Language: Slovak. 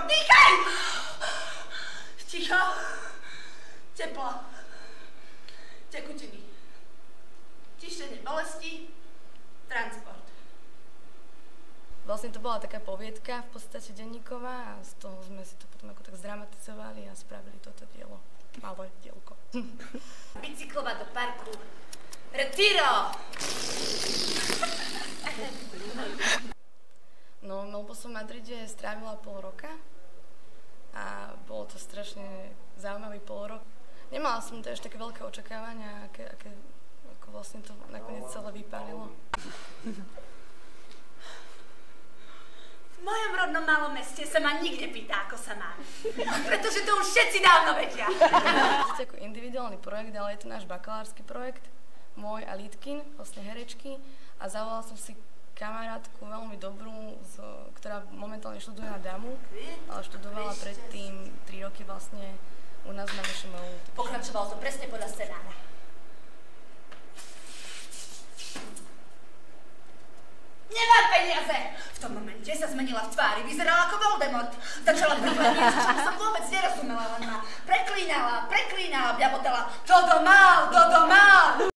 Dýchaj! Ticho. Teplo. Tekutiny. Tišenie bolesti. Transport. Vlastne to bola taká poviedka v podstate denníková a z toho sme si to potom ako tak zdramatizovali a spravili toto dielo. Malé dielko. Bicyklovať do parku. Retiro! No, som v Madride strávila pol roka a bolo to strašne zaujímavý pol rok. Nemala som to ešte také veľké očakávania, ako vlastne to nakoniec celé vypálilo. V mojom rodnom malom meste sa ma nikde pýta, ako sa mám. Pretože to už všetci dávno vedia. To je ako individuálny projekt, ale je to náš bakalársky projekt, môj a Lidkin, vlastne herečky. A zavolala som si kamarátku veľmi dobrú, ktorá momentálne študuje na DAMU, ale študovala predtým 3 roky vlastne u nás na VŠMU. Pokračovalo to presne podľa scenára. Nemá peniaze! V tom momente sa zmenila v tvári, vyzerala ako Voldemort. Začala prúvať niečo, čo som vôbec nerozumela, len ma preklínala, bľabotala. Dodo mal!